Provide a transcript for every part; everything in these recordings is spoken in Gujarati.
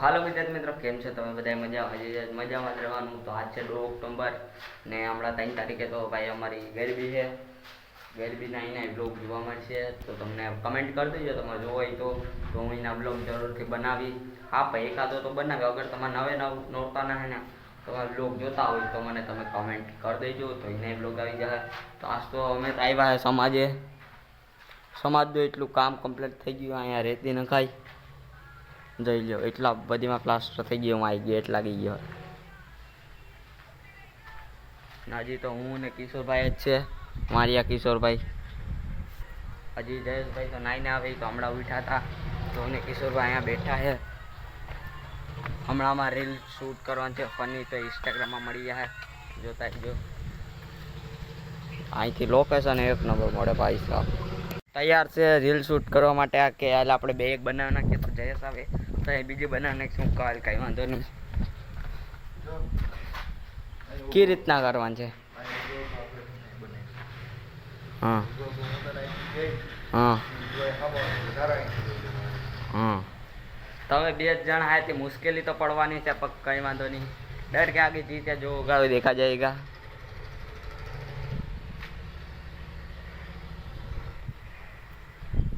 હાલો વિદ્યાર્થી મિત્રો, કેમ છો તમે બધા? મજામાં જ રહેવાનું. તો આજ છે 2 ઓક્ટોબર ને હમણાં 3 તારીખે તો ભાઈ અમારી ગરબી છે. ગરબીના એના બ્લોગ જોવા મળશે, તો તમને કમેન્ટ કરી દેજો તમારે જોવો હોય તો હું એના બ્લોગ જરૂરથી બનાવી. હા ભાઈ, એકાદો તો બનાવે. અગર તમારે નવે નોરતાના હે ને તમારે બ્લોગ જોતા હોય તો મને તમે કમેન્ટ કરી દેજો, તો એને બ્લોગ આવી જાય. તો આજ તો અમે તો આવ્યા છે સમાજનું એટલું કામ કમ્પ્લીટ થઈ ગયું. અહીંયા રેતી નખાય જોઈ લો, એટલા બધીમાં પ્લાસ્ટર થઈ ગયો. આવી ગયો એટલા ગઈ ગયો. હજી તો હું ને કિશોરભાઈ જ છે, મારિયા કિશોરભાઈ. હજી જયેશભાઈ તો નાઈને આવે તો હમણાં ઉઠ્યા હતા. તો હું ને કિશોરભાઈ અહીંયા બેઠા છે. હમણાં માં રીલ શૂટ કરવાનું છે ફની, તો ઇન્સ્ટાગ્રામમાં મળી જાય, જોતા જો. અહીંથી લોકેશન એક નંબર મળે ભાઈ સાહેબ. તૈયાર છે રીલ શૂટ કરવા માટે. આ કે હાલ આપણે બે એક બનાવી નાખીએ તો જયેશ આવે તો એ બીજી બનાવી નાખીશું. કાલ કાંઈ વાંધો નહીં. કઈ રીતના કરવાનું છે? હા હા હા, તમે 2 જણ હા તે મુશ્કેલી તો પડવાની છે, પણ કંઈ વાંધો નહીં. ડર કે આगे जीते जो होगा वो देखा जाएगा.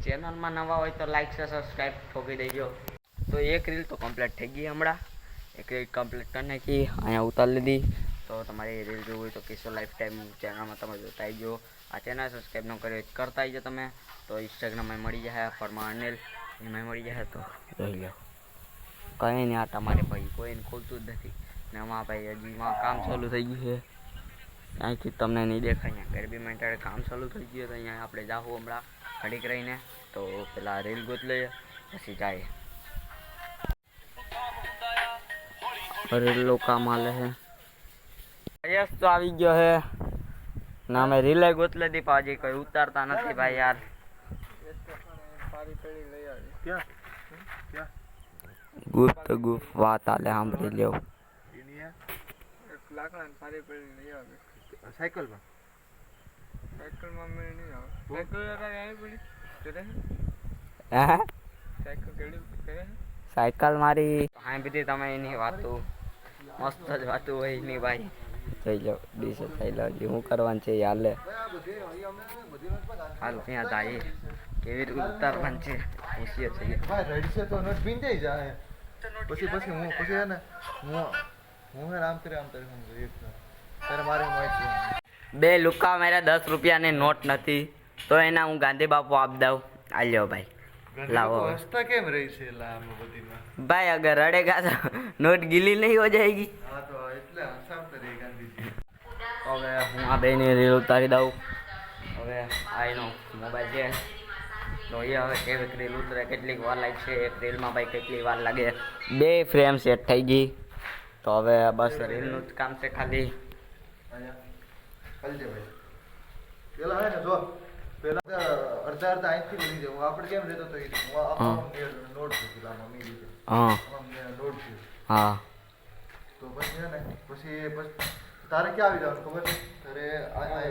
ચેનલમાં નવા હોય તો લાઈક છે, સબસ્ક્રાઈબ ઠોકી દેજો. તો એક રીલ તો કમ્પ્લીટ થઈ ગઈ. હમણાં એક રીલ કમ્પ્લીટ કરી નાખી, અહીંયા ઉતારી લીધી. તો તમારી રીલ જોવી હોય તો કિશોર લાઈફ ટાઈમ ચેનલમાં તમે જોતા આવજો. આ ચેનલ સબસ્ક્રાઈબ ન કર્યો કરતા આવજો તમે. તો ઇન્સ્ટાગ્રામમાં મળી જાય, ફરમા અનિલ એમાં મળી જાય. તો જોઈ લો, કંઈ નહીં. આ તમારે ભાઈ કોઈને ખોલતું જ નથી ને આમાં ભાઈ હજી કામ ચાલુ થઈ ગયું છે. અહીંથી તમને નહીં દેખાય. અહીંયા ગરબી માટે કામ ચાલુ થઈ ગયું. તો અહીંયા આપણે જાવું હમણાં ઘડીક રહીને. તો પેલા રીલ ગોત લઈએ પછી જાય. રીલો કામ હાલે છે. યસ તો આવી ગયો છે ના, અમે રીલે ગોત લીધી પણ હજી કોઈ ઉતારતા નથી ભાઈ યાર. ગુપ્ત વાત હાલે સાંભળી લેવ. સાયકલ મારી સાંભળી તમે એની વાતો મસ્ત જ વાતું હોય એની ભાઈ. જોઈ લો ડીશ થઈ લો. શું કરવાનું છે હાલે હાલ ત્યાં જાય કેવી રીતે ઉતારવાનું છે પૂછીએ છીએ. રડશે તો નોટ ભીંજાઈ જાય. પછી હું હે ને હું આમ કરે તારે મારે બે લુકા મારા 10 રૂપિયાની નોટ નથી તો એના હું ગાંધી બાપુ આપ દઉં. આલ્યો ભાઈ લાવો. રસ્તા કેમ રહી છે લામ બધીમાં भाई अगर रड़ेगा तो नोट गीली नहीं हो जाएगी. હા તો એટલે હસાવ કરે ગાંધીજી. હવે હું આ બેની રીલ ઉતારી દઉં. હવે આ એનો મોબાઈલ છે તો એ હવે કેવી રીલ ઉતરે કેટલીક વાર લાગશે. એક રીલમાં ભાઈ કેટલી વાર લાગે. 2 ફ્રેમ સેટ થઈ ગઈ. તો હવે બસ રીલનું જ કામ છે ખાલી. ચાલજે ભાઈ. પેલા હે ને જો પેલા અડધા અહીંથી લઈ જાવ. આપણે કેમ લેતો તો હું નોટ દીધી લા મમ્મી દીધી. હા નોટ દીધી. હા તો પછી હે ને પછી તારે ક્યાં આવી જવાનું ખબર છે? તારે અહીંયા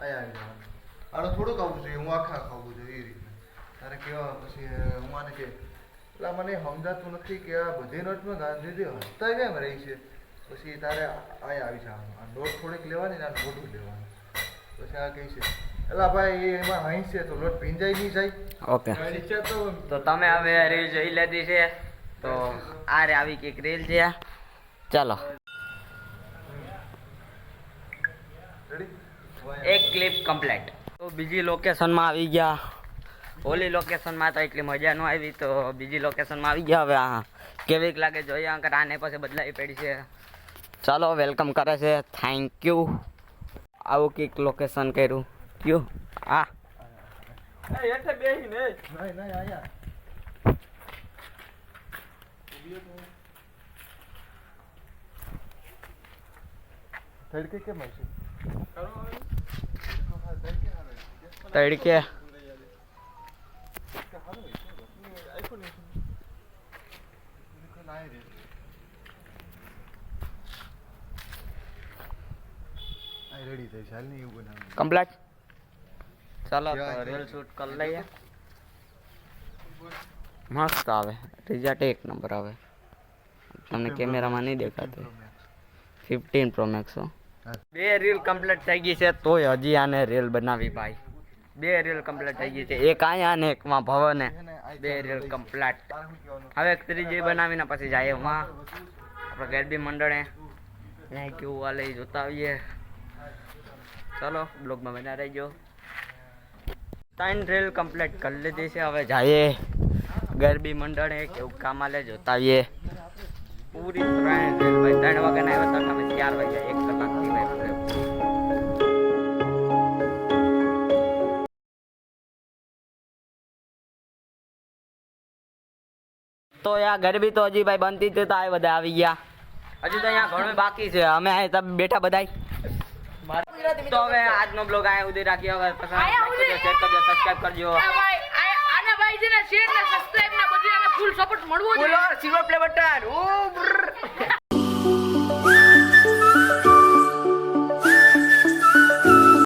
આવી જવાનું. આનો થોડુંક આવવું જોઈએ, હું આખા ખાવું જોઈએ એ રીતના. તારે કેવા પછી હું આને કે એટલે મને સમજાતું નથી કે આ બધી નોટમાં ગાંધીજી હસતા કેમ રહી છે. પછી તારે અહીંયા આવી જવાનું. આ નોટ થોડીક લેવાની ને આ મોટું લેવાનું. પછી આ કહી છે એલા ભાઈ એમાં હઈ છે તો લોટ ભીંજાઈ નહીં જાય. ઓકે તો તમે હવે રીલ જોઈ લીધી છે. તો આ રે આવી કંઈક રીલ છે. ચાલો એક ક્લિપ કમ્પ્લીટ. તો બીજી લોકેશનમાં આવી ગયા. ઓલી લોકેશનમાં તો એટલી મજા ન આવી, તો બીજી લોકેશનમાં આવી ગયા. હવે હા કેવીક લાગે જોઈએ. અંકર આને પછી બદલાવી પડી છે. ચાલો વેલકમ કરે છે. Thank you. આવું કંઈક લોકેશન કર્યું કયું હા એટલે બેસી ને નહીં અહીંયા તડકે કેમ આવશે? તડકે રેડી થઈ ચાલ ને એવું બનાવી કમ્પ્લીટ. ચાલો તો રીલ શૂટ કરી લઈએ. મસ્ત આવે રિઝલ્ટ એક નંબર આવે. તમને કેમેરામાં નહીં દેખાતું 15 પ્રો મેક્સ હો. 2 રીલ કમ્પ્લીટ થઈ ગઈ છે તોય હજી આને રીલ બનાવી ભાઈ. 2 રીલ કમ્પ્લીટ થઈ ગઈ છે, એક અહીંયા ને એકમાં ભવને. 2 રીલ કમ્પ્લીટ. હવે ત્રીજી બનાવીને પછી જાય એમાં આપણે ગરબી મંડળે ત્યાં કેવું વાલે ઈ જોતા આવીએ. ચલો બ્લોગમાં બના રહેજો. 3 રીલ કમ્પ્લીટ કરી લીધી છે, હવે જઈએ ગરબી મંડળે કેવું કામ આલે જોતા આવીએ. પૂરી 3 રીલ ભાઈ 3 વાગ્યાના આવ્યા હતા, અમે 4 વાગ્યા 1 કલાકથી ભાઈ. તો યાર ગરબી તો હજી ભાઈ બનતી જ તો આ બધા આવી ગયા. હજી તો અહીંયા ઘણું બાકી છે, અમે આ બેઠા બધાય. તો હવે આજનો બ્લોગ આયા સુધી રાખીએ. હવે પસંદ શેર કરજો, સબસ્ક્રાઇબ કરજો. આના ભાઈ છે ને શેર ને સબસ્ક્રાઇબ ને બધી આને ફૂલ સપોર્ટ મળવો જોઈએ. Silver play button